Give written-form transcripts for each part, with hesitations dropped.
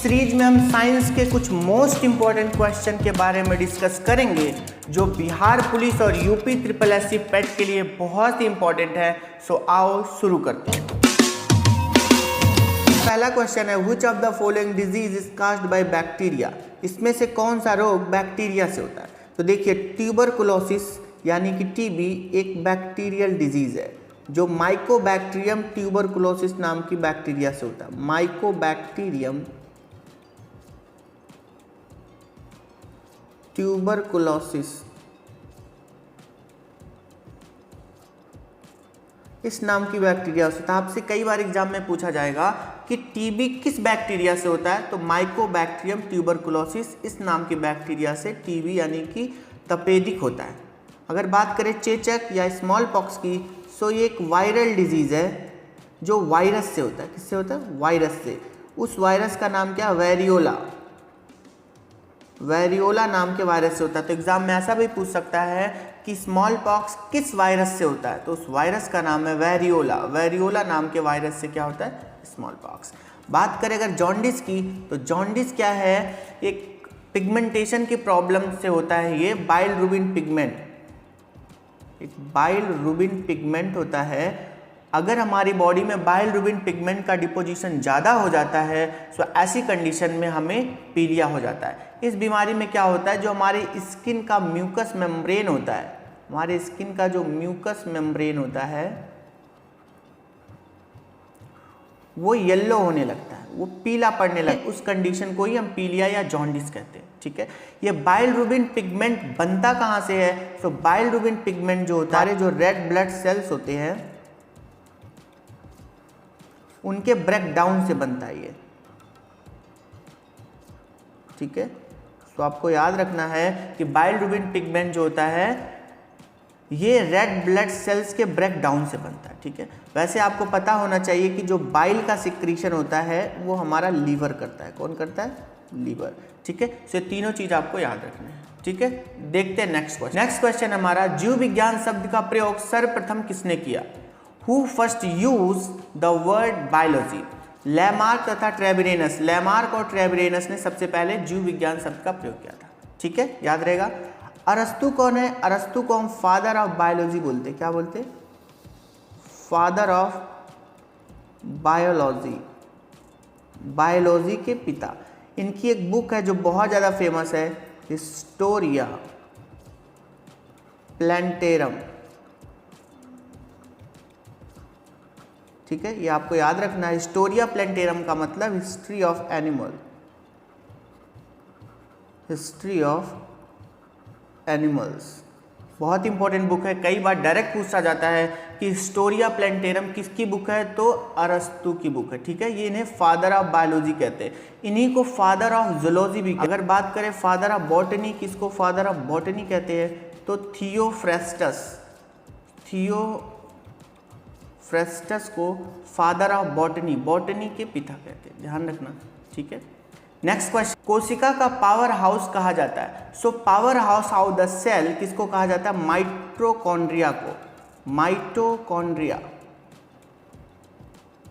Series में हम science के कुछ मोस्ट इंपॉर्टेंट क्वेश्चन के बारे में डिस्कस करेंगे जो बिहार पुलिस और यूपी ट्रिपल एससी पेट के लिए बहुत ही इंपॉर्टेंट है। सो आओ शुरू करते हैं। पहला क्वेश्चन है which of the following disease is caused by bacteria. इसमें से कौन सा रोग बैक्टीरिया से होता है? तो देखिए ट्यूबरकुलोसिस यानी कि टीबी एक बैक्टीरियल डिजीज है जो माइकोबैक्टीरियम ट्यूबरकुलोसिस नाम की बैक्टीरिया से होता है। माइकोबैक्टीरियम ट्यूबरकुलोसिस इस नाम की बैक्टीरिया से होता है। आपसे कई बार एग्जाम में पूछा जाएगा कि टीबी किस बैक्टीरिया से होता है, तो माइकोबैक्टीरियम ट्यूबरकुलोसिस इस नाम की बैक्टीरिया से टीबी यानी कि तपेदिक होता है। अगर बात करें चेचक या स्मॉल पॉक्स की, सो ये एक वायरल डिजीज है जो वायरस से होता है। किससे होता है? वायरस से। उस वायरस का नाम क्या है? वेरियोला। वेरियोला नाम के वायरस से होता है। तो एग्जाम में ऐसा भी पूछ सकता है कि स्मॉल पॉक्स किस वायरस से होता है, तो उस वायरस का नाम है वेरियोला। वेरियोला नाम के वायरस से क्या होता है? Small pox. बात करें अगर जॉन्डिस की, तो जॉन्डिस क्या है? एक पिगमेंटेशन की प्रॉब्लम से होता है। ये बाइलरुबिन पिगमेंट, एक बाइलरुबिन पिगमेंट होता है। अगर हमारी बॉडी में बाइलरुबिन पिगमेंट का डिपोजिशन ज़्यादा हो जाता है तो ऐसी कंडीशन में हमें पीलिया हो जाता है। इस बीमारी में क्या होता है, जो हमारी स्किन का म्यूकस मेम्ब्रेन होता है, हमारे स्किन का जो म्यूकस मेम्ब्रेन होता है वो येलो होने लगता है, वो पीला पड़ने लगता है। उस कंडीशन को ही हम पीलिया या जॉन्डिस कहते हैं। ठीक है, ये बाइलरुबिन पिगमेंट बनता कहाँ से है? तो बाइलरुबिन पिगमेंट जो होता है, जो रेड ब्लड सेल्स होते हैं उनके ब्रेकडाउन से बनता है ये। ठीक है, तो आपको याद रखना है कि बाइलरुबिन पिगमेंट जो होता है ये रेड ब्लड सेल्स के ब्रेकडाउन से बनता है। ठीक है, वैसे आपको पता होना चाहिए कि जो बाइल का सिक्रीशन होता है वो हमारा लीवर करता है। कौन करता है? लीवर। ठीक है, तो ये तीनों चीज आपको याद रखना है। ठीक है, देखते हैं नेक्स्ट क्वेश्चन। नेक्स्ट क्वेश्चन हमारा जीव विज्ञान शब्द का प्रयोग सर्वप्रथम किसने किया? Who first used the word biology? Lamarck तथा ट्रेविरेनस। लैमार्क और ट्रेविरेनस ने सबसे पहले जीव विज्ञान शब्द का प्रयोग किया था। ठीक है, याद रहेगा। अरस्तु कौन है? अरस्तु को हम फादर ऑफ बायोलॉजी बोलते। क्या बोलते? फादर ऑफ बायोलॉजी, बायोलॉजी के पिता। इनकी एक बुक है जो बहुत ज़्यादा फेमस है, हिस्टोरिया प्लांटेरम। ठीक है, ये आपको याद रखना है। हिस्टोरिया प्लांटेरम का मतलब history of animal, history of animals. बहुत इंपॉर्टेंट बुक है। कई बार डायरेक्ट पूछा जाता है कि हिस्टोरिया प्लांटेरम किसकी बुक है, तो अरस्तु की बुक है। ठीक है, ये इन्हें फादर ऑफ बायोलॉजी कहते हैं। इन्हीं को फादर ऑफ जूलॉजी भी। अगर बात करें फादर ऑफ बॉटनी, किसको फादर ऑफ बॉटनी कहते हैं, तो थियोफ्रेस्टस। थियोफ्रेस्टस को फादर ऑफ बॉटनी, बॉटनी के पिता कहते हैं। ध्यान रखना। ठीक है, नेक्स्ट क्वेश्चन। कोशिका का पावर हाउस कहा जाता है। So power house of the cell किसको कहा जाता है? माइटोकॉन्ड्रिया को। माइटोकॉन्ड्रिया,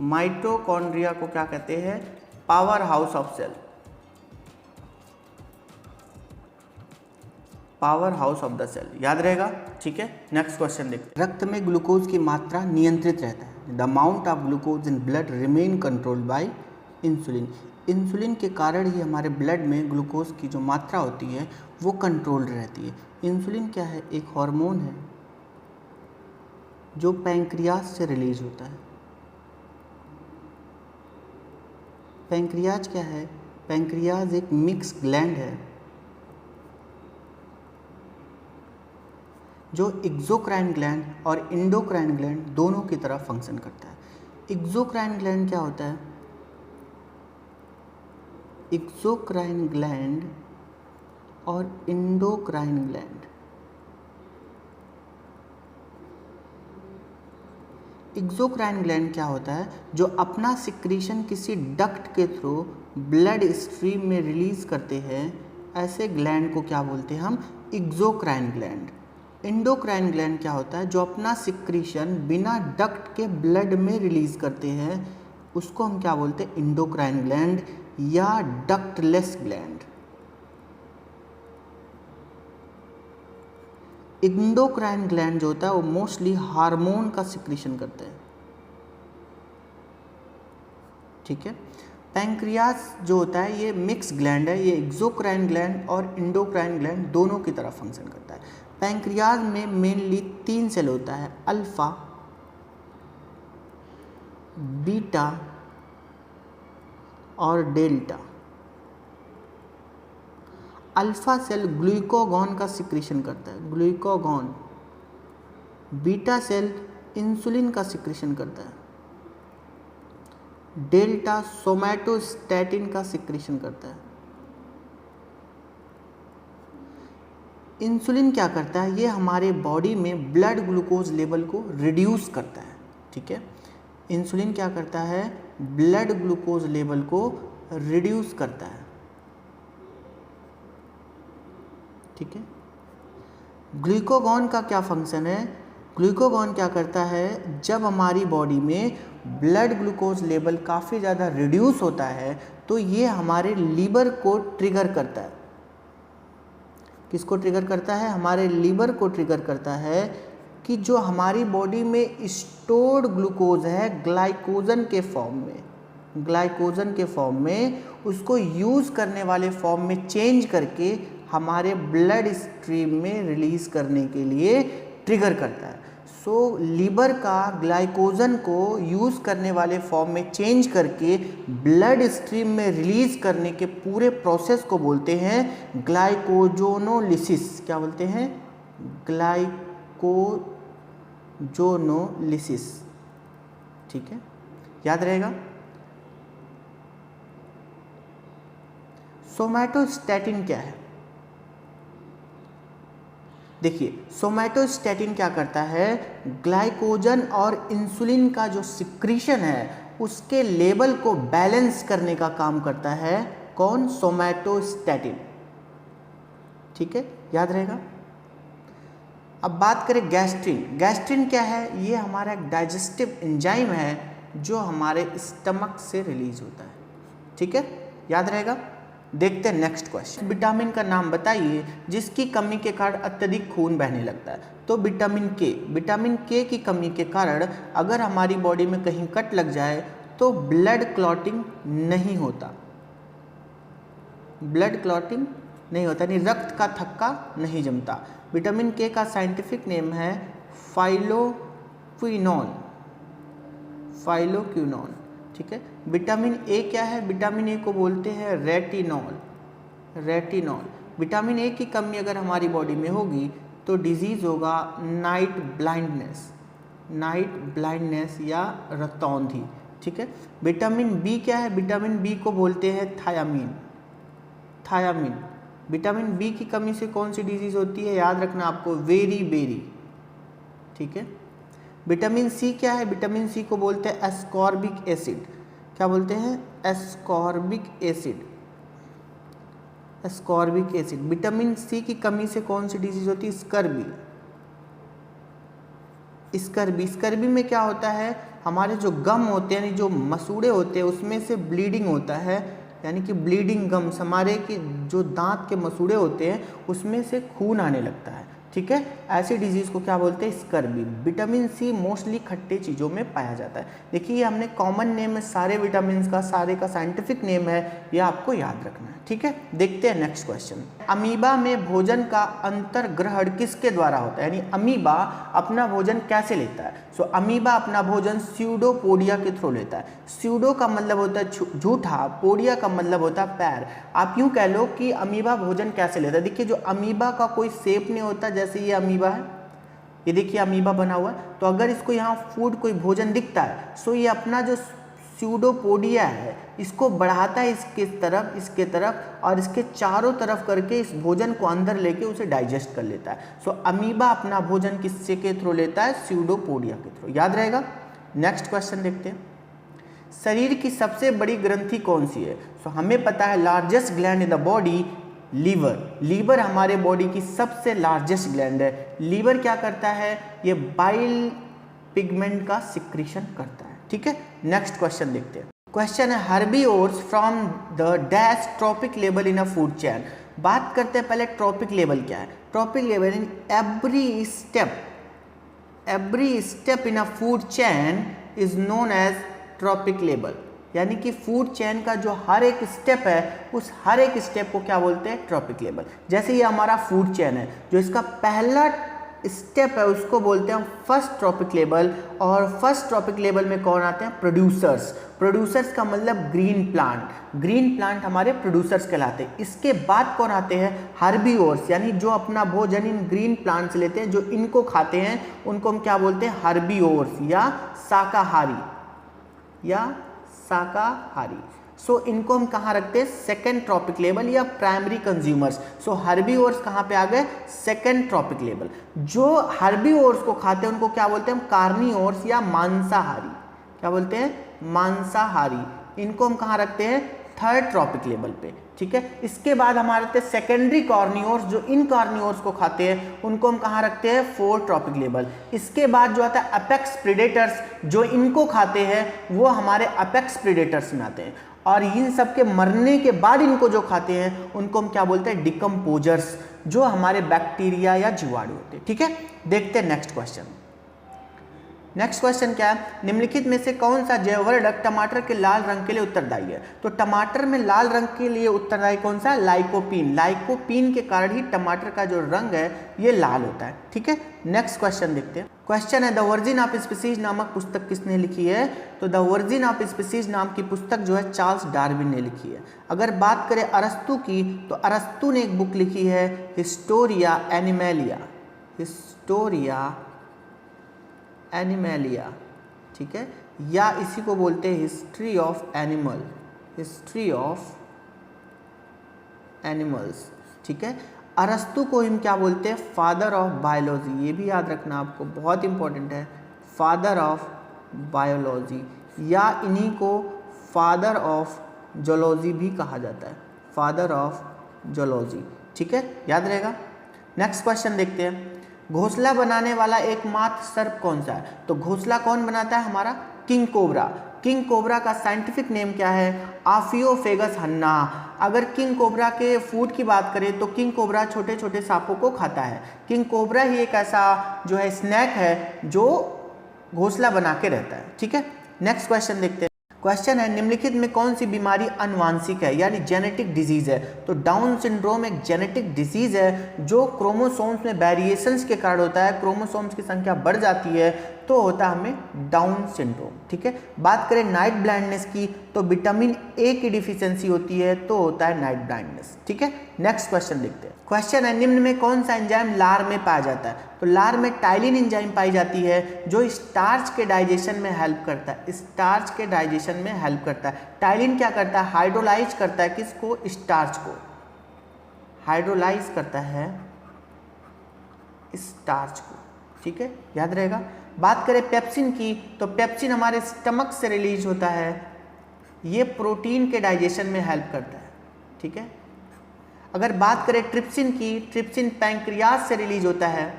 माइटोकॉन्ड्रिया को क्या कहते हैं? Power house of cell, power house of the cell. याद रहेगा। ठीक है, नेक्स्ट क्वेश्चन देखते हैं। रक्त में ग्लूकोज की मात्रा नियंत्रित रहता है। The amount of glucose in blood remain controlled by insulin. Insulin के कारण ही हमारे ब्लड में ग्लूकोज की जो मात्रा होती है वो कंट्रोल्ड रहती है। इंसुलिन क्या है? एक हार्मोन है जो पैंक्रियाज से रिलीज होता है। पैंक्रियाज क्या है? पैंक्रियाज एक मिक्स ग्लैंड है जो एक्सोक्राइन ग्लैंड और इंडोक्राइन ग्लैंड दोनों की तरह फंक्शन करता है। एक्सोक्राइन ग्लैंड क्या होता है? एक्सोक्राइन ग्लैंड और इंडोक्राइन ग्लैंड। एक्सोक्राइन ग्लैंड क्या होता है? जो अपना सिक्रीशन किसी डक्ट के थ्रू ब्लड स्ट्रीम में रिलीज करते हैं, ऐसे ग्लैंड को क्या बोलते हैं हम? Exocrine gland. इंडोक्राइन ग्लैंड क्या होता है? जो अपना सिक्रीशन बिना डक्ट के ब्लड में रिलीज करते हैं, उसको हम क्या बोलते हैं? Endocrine gland. या डक्टलेस ग्लैंड। एंडोक्राइन ग्लैंड जो होता है वो मोस्टली हार्मोन का सिक्रीशन करता है, ठीक है। पैंक्रियास जो होता है ये मिक्स ग्लैंड है, ये एक्सोक्राइन ग्लैंड और एंडोक्राइन ग्लैंड दोनों की तरह फंक्शन करता है। पैंक्रियाज में मेनली 3 सेल होता है, अल्फा, बीटा और डेल्टा। अल्फा सेल ग्लूकागॉन का सिक्रीशन करता है, ग्लूकागॉन। बीटा सेल इंसुलिन का सिक्रीशन करता है, डेल्टा सोमैटोस्टैटिन का सिक्रीशन करता है। इंसुलिन क्या करता है, ये हमारे बॉडी में ब्लड ग्लूकोज लेवल को रिड्यूस करता है, ठीक है। इंसुलिन क्या करता है, ब्लड ग्लूकोज लेवल को रिड्यूस करता है, ठीक है। ग्लूकागॉन का क्या फंक्शन है, ग्लूकागॉन क्या करता है, जब हमारी बॉडी में ब्लड ग्लूकोज लेवल काफ़ी ज़्यादा रिड्यूस होता है तो ये हमारे लीवर को ट्रिगर करता है। किसको ट्रिगर करता है, हमारे लीवर को ट्रिगर करता है कि जो हमारी बॉडी में स्टोर्ड ग्लूकोज है ग्लाइकोजन के फॉर्म में, ग्लाइकोजन के फॉर्म में उसको यूज़ करने वाले फॉर्म में चेंज करके हमारे ब्लड स्ट्रीम में रिलीज़ करने के लिए ट्रिगर करता है। सो लीवर का ग्लाइकोजन को यूज़ करने वाले फॉर्म में चेंज करके ब्लड स्ट्रीम में रिलीज़ करने के पूरे प्रोसेस को बोलते हैं ग्लाइकोजोनोलिसिस। क्या बोलते हैं, ग्लाइकोजोनोलिसिस, ठीक है, याद रहेगा। सोमैटोस्टैटिन क्या है, देखिए सोमैटोस्टैटिन क्या करता है, ग्लाइकोजन और इंसुलिन का जो सिक्रीशन है उसके लेवल को बैलेंस करने का काम करता है। कौन, सोमैटोस्टैटिन, ठीक है, याद रहेगा। अब बात करें गैस्ट्रिन। गैस्ट्रिन क्या है, ये हमारा एक डाइजेस्टिव एंजाइम है जो हमारे स्टमक से रिलीज होता है, ठीक है, याद रहेगा। देखते हैं नेक्स्ट क्वेश्चन। विटामिन का नाम बताइए जिसकी कमी के कारण अत्यधिक खून बहने लगता है। तो विटामिन के, विटामिन के की कमी के कारण अगर हमारी बॉडी में कहीं कट लग जाए तो ब्लड क्लॉटिंग नहीं होता, ब्लड क्लॉटिंग नहीं होता, यानी रक्त का थक्का नहीं जमता। विटामिन के का साइंटिफिक नेम है फाइलोक्विनोन, फाइलोक्विनोन, ठीक है। विटामिन ए क्या है, विटामिन ए को बोलते हैं रेटिनॉल, रेटिनॉल। विटामिन ए की कमी अगर हमारी बॉडी में होगी तो डिजीज़ होगा नाइट ब्लाइंडनेस, नाइट ब्लाइंडनेस या रतौंधी, ठीक है। विटामिन बी क्या है, विटामिन बी को बोलते हैं थायामीन, थायामीन। विटामिन बी की कमी से कौन सी डिजीज़ होती है, याद रखना आपको, वेरी बेरी, ठीक है। विटामिन सी क्या है, विटामिन सी को बोलते हैं एस्कॉर्बिक एसिड। क्या बोलते हैं, ascorbic acid, ascorbic acid. Vitamin C की कमी से कौन सी डिजीज होती है, स्कर्बी, स्कर्बी। स्कर्बी में क्या होता है, हमारे जो गम होते हैं, यानी जो मसूड़े होते हैं उसमें से ब्लीडिंग होता है, यानी कि ब्लीडिंग गम्स, हमारे के जो दांत के मसूड़े होते हैं उसमें से खून आने लगता है, ठीक है। ऐसी डिजीज़ को क्या बोलते हैं, स्कर्बी। विटामिन सी मोस्टली खट्टे चीज़ों में पाया जाता है। देखिए ये हमने कॉमन नेम है सारे विटामिन का, सारे का साइंटिफिक नेम है, ये आपको याद रखना है, ठीक है। देखते हैं नेक्स्ट क्वेश्चन। अमीबा में भोजन का अंतर्ग्रहण किसके द्वारा होता है, यानी अमीबा अपना भोजन कैसे लेता है। सो अमीबा अपना भोजन स्यूडोपोडिया के थ्रू लेता है। स्यूडो का मतलब होता है झूठा, पोडिया का मतलब होता है पैर। आप यूँ कह लो कि अमीबा भोजन कैसे लेता है। देखिए जो अमीबा का कोई शेप नहीं होता, जैसे ये अमीबा है, ये देखिए अमीबा बना हुआ है, तो अगर इसको यहाँ फूड कोई भोजन दिखता है सो ये अपना जो स्यूडोपोडिया है इसको बढ़ाता है इसके तरफ और इसके चारों तरफ करके इस भोजन को अंदर लेके उसे डाइजेस्ट कर लेता है। सो अमीबा अपना भोजन किससे के थ्रू लेता है, स्यूडोपोडिया के थ्रू, याद रहेगा। नेक्स्ट क्वेश्चन देखते हैं। शरीर की सबसे बड़ी ग्रंथि कौन सी है। सो हमें पता है largest gland in the body liver. Liver हमारे बॉडी की सबसे लार्जेस्ट ग्लैंड है। लीवर क्या करता है, ये बाइल पिगमेंट का सिक्रीशन करता है, ठीक है। नेक्स्ट क्वेश्चन देखते हैं। क्वेश्चन है herbivores from the dash trophic level in a food chain. बात करते हैं पहले ट्रॉपिक लेवल क्या है। Trophic level in every step in a food chain is known as trophic level. यानी कि फूड चेन का जो हर एक स्टेप है उस हर एक स्टेप को क्या बोलते हैं, ट्रॉपिक लेवल। जैसे ये हमारा फूड चेन है, जो इसका पहला स्टेप है उसको बोलते हैं फर्स्ट ट्रॉपिक लेवल। और फर्स्ट ट्रॉपिक लेवल में कौन आते हैं, प्रोड्यूसर्स। प्रोड्यूसर्स का मतलब ग्रीन प्लांट, ग्रीन प्लांट हमारे प्रोड्यूसर्स कहलाते हैं। इसके बाद कौन आते हैं, हर्बीवोर्स, यानी जो अपना भोजन इन ग्रीन प्लांट से लेते हैं, जो इनको खाते हैं उनको हम क्या बोलते हैं, हर्बीवोर्स या शाकाहारी। सो इनको हम कहाँ रखते हैं, सेकेंड ट्रॉपिक लेवल या प्राइमरी कंज्यूमर्स। सो हर्बीवोर्स कहाँ पे आ गए, सेकेंड ट्रॉपिक लेवल। जो हर्बीवोर्स को खाते हैं उनको क्या बोलते हैं हम, कार्निवोर्स या मांसाहारी। क्या बोलते हैं, मांसाहारी। इनको हम कहाँ रखते हैं, थर्ड ट्रॉपिक लेवल पे। ठीक है, इसके बाद हमारे रहते हैं सेकेंडरी कार्निवोर्स, जो इन कार्निवोर्स को खाते हैं उनको हम कहाँ रखते हैं, फोर्थ ट्रॉपिक लेवल। इसके बाद जो आता है अपेक्स प्रेडेटर्स, जो इनको खाते हैं वो हमारे अपेक्स प्रेडेटर्स में आते हैं। और इन सब के मरने के बाद इनको जो खाते हैं उनको हम क्या बोलते हैं, डिकम्पोजर्स, जो हमारे बैक्टीरिया या जीवाणु होते हैं। ठीक है, देखते हैं नेक्स्ट क्वेश्चन। नेक्स्ट क्वेश्चन क्या है, निम्नलिखित में से कौन सा जैववर्धक टमाटर के लाल रंग के लिए उत्तरदायी है। तो टमाटर में लाल रंग के लिए उत्तरदायी कौन सा है, लाइकोपीन। लाइकोपीन के कारण ही टमाटर का जो रंग है ये लाल होता है। ठीक है, नेक्स्ट क्वेश्चन देखते हैं। क्वेश्चन है द वर्जिन ऑफ स्पीसीज नामक पुस्तक किसने लिखी है। तो द वर्जिन ऑफ स्पीसीज नाम की पुस्तक जो है चार्ल्स डार्विन ने लिखी है। अगर बात करें अरस्तु की, तो अरस्तु ने एक बुक लिखी है हिस्टोरिया एनिमलिया। ठीक है, या इसी को बोलते हैं हिस्ट्री ऑफ एनिमल्स। ठीक है, अरस्तु को हम क्या बोलते हैं, फादर ऑफ बायोलॉजी। ये भी याद रखना आपको, बहुत इंपॉर्टेंट है, फादर ऑफ बायोलॉजी, या इन्हीं को फादर ऑफ जोलॉजी भी कहा जाता है, फादर ऑफ जोलॉजी। ठीक है, याद रहेगा। नेक्स्ट क्वेश्चन देखते हैं, घोंसला बनाने वाला एकमात्र सर्प कौन सा है। तो घोंसला कौन बनाता है, हमारा किंग कोबरा। किंग कोबरा का साइंटिफिक नेम क्या है, आफियोफेगस हन्ना। अगर किंग कोबरा के फूड की बात करें तो किंग कोबरा छोटे छोटे सांपों को खाता है। किंग कोबरा ही एक ऐसा जो है स्नैक है जो घोंसला बना के रहता है। ठीक है, नेक्स्ट क्वेश्चन देखते हैं। क्वेश्चन है निम्नलिखित में कौन सी बीमारी अनुवांशिक है, यानी जेनेटिक डिजीज है। तो डाउन सिंड्रोम एक जेनेटिक डिजीज है जो क्रोमोसोम्स में वेरिएशंस के कारण होता है। क्रोमोसोम्स की संख्या बढ़ जाती है तो होता है हमें डाउन सिंड्रोम। ठीक है, बात करें नाइट ब्लाइंडनेस की, तो विटामिन ए की डिफिशियंसी होती है तो होता है नाइट ब्लाइंडनेस। ठीक है, नेक्स्ट क्वेश्चन देखते हैं। क्वेश्चन है निम्न में कौन सा एंजाइम लार में पाया जाता है। तो लार में टाइलिन एंजाइम पाई जाती है जो स्टार्च के डाइजेशन में हेल्प करता है, स्टार्च के डाइजेशन में हेल्प करता है। टाइलिन क्या करता है, हाइड्रोलाइज करता है किसको, स्टार्च को, हाइड्रोलाइज करता है स्टार्च को। ठीक है, याद रहेगा। बात करें पेप्सिन की, तो पेप्सिन हमारे स्टमक से रिलीज होता है, ये प्रोटीन के डाइजेशन में हेल्प करता है। ठीक है, अगर बात करें ट्रिप्सिन की, ट्रिप्सिन पैंक्रियाज से रिलीज होता है,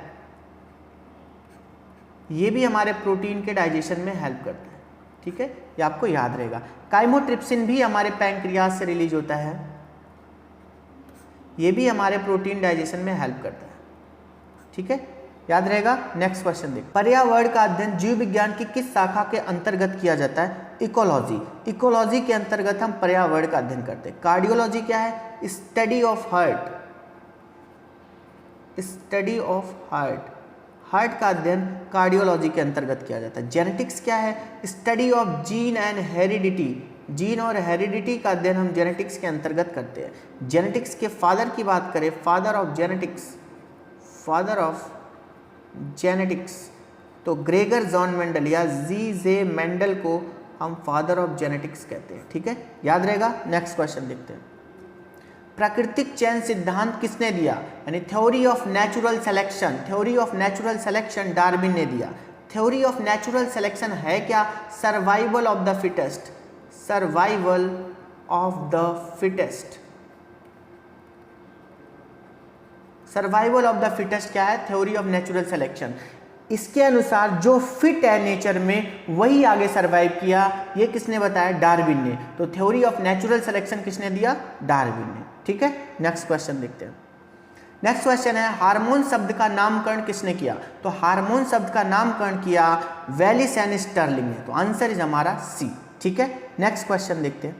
ये भी हमारे प्रोटीन के डाइजेशन में हेल्प करता है। ठीक है, ये आपको याद रहेगा। काइमोट्रिप्सिन भी हमारे पैंक्रियाज से रिलीज होता है, ये भी हमारे प्रोटीन डाइजेशन में हेल्प करता है। ठीक है, याद रहेगा। नेक्स्ट क्वेश्चन देख, पर्यावरण का अध्ययन जीव विज्ञान की किस शाखा के अंतर्गत किया जाता है। इकोलॉजी। इकोलॉजी के अंतर्गत हम पर्यावरण का अध्ययन करते हैं। कार्डियोलॉजी क्या है, study of heart, study of heart, heart का अध्ययन कार्डियोलॉजी के अंतर्गत किया जाता है। जेनेटिक्स क्या है, study of gene and heredity, gene और हेरिडिटी का अध्ययन हम जेनेटिक्स के अंतर्गत करते हैं। जेनेटिक्स के फादर की बात करें, father of genetics, father of genetics, तो ग्रेगर जॉन मेंडल या जी.जे. मेंडल को हम फादर ऑफ जेनेटिक्स कहते हैं। ठीक है, याद रहेगा। नेक्स्ट क्वेश्चन देखते हैं। प्राकृतिक चयन सिद्धांत किसने दिया, यानी theory of natural selection, theory of natural selection Darwin ने दिया। थ्योरी ऑफ नेचुरल सिलेक्शन है क्या, survival of the fittest, survival of the fittest. Survival of the fittest क्या है, थ्योरी ऑफ नेचुरल सिलेक्शन। इसके अनुसार जो फिट है नेचर में वही आगे सरवाइव किया। ये किसने बताया? डार्विन ने। तो थ्योरी ऑफ नेचुरल सिलेक्शन किसने दिया? डार्विन ने। ठीक है, नेक्स्ट क्वेश्चन देखते हैं। नेक्स्ट क्वेश्चन है हार्मोन शब्द का नामकरण किसने किया? तो हार्मोन शब्द का नामकरण किया वेलिस एंड स्टर्लिंग ने। तो आंसर इज हमारा सी। ठीक है, नेक्स्ट क्वेश्चन देखते हैं।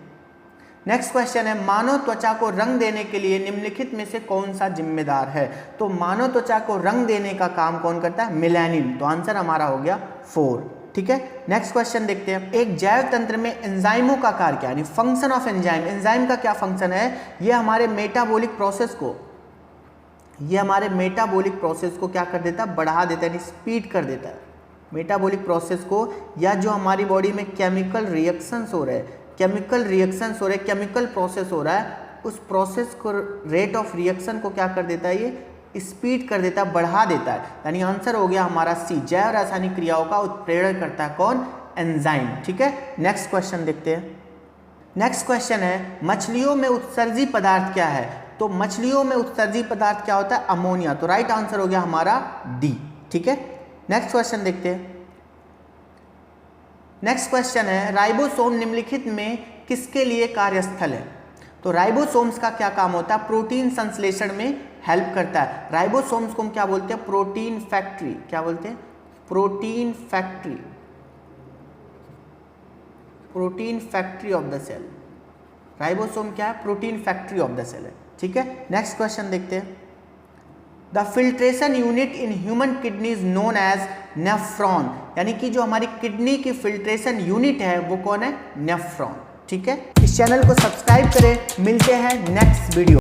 नेक्स्ट क्वेश्चन है मानव त्वचा को रंग देने के लिए निम्नलिखित में से कौन सा जिम्मेदार है? तो मानव त्वचा को रंग देने का काम कौन करता है? मेलानिन। तो आंसर हमारा हो गया 4। ठीक है, नेक्स्ट क्वेश्चन देखते हैं। एक जैव तंत्र में एंजाइमों का कार्य क्या, यानी फंक्शन ऑफ एंजाइम। एंजाइम का क्या फंक्शन है? ये हमारे मेटाबॉलिक प्रोसेस को क्या कर देता है? बढ़ा देता है, यानी स्पीड कर देता है मेटाबॉलिक प्रोसेस को। या जो हमारी बॉडी में केमिकल रिएक्शंस हो रहे हैं, केमिकल प्रोसेस हो रहा है, उस प्रोसेस को, रेट ऑफ रिएक्शन को क्या कर देता है? ये स्पीड कर देता है, बढ़ा देता है। यानी आंसर हो गया हमारा सी। जैव रासायनिक क्रियाओं का उत्प्रेरण करता है कौन? एंजाइम। ठीक है, नेक्स्ट क्वेश्चन देखते हैं। नेक्स्ट क्वेश्चन है मछलियों में उत्सर्जी पदार्थ क्या है? तो मछलियों में उत्सर्जी पदार्थ क्या होता है? अमोनिया। तो राइट आंसर हो गया हमारा डी। ठीक है, नेक्स्ट क्वेश्चन देखते हैं। नेक्स्ट क्वेश्चन है राइबोसोम निम्नलिखित में किसके लिए कार्यस्थल है? तो राइबोसोम्स का क्या काम होता है? प्रोटीन संश्लेषण में हेल्प करता है। राइबोसोम्स को हम क्या बोलते हैं? Protein factory. क्या बोलते हैं? Protein factory of the cell. Ribosome क्या है? Protein factory of the cell है। ठीक है, नेक्स्ट क्वेश्चन देखते हैं। The filtration unit in human kidney is known as nephron. यानी कि जो हमारी किडनी की फिल्ट्रेशन यूनिट है वो कौन है? नेफ्रॉन। ठीक है, इस चैनल को सब्सक्राइब करें। मिलते हैं नेक्स्ट वीडियो।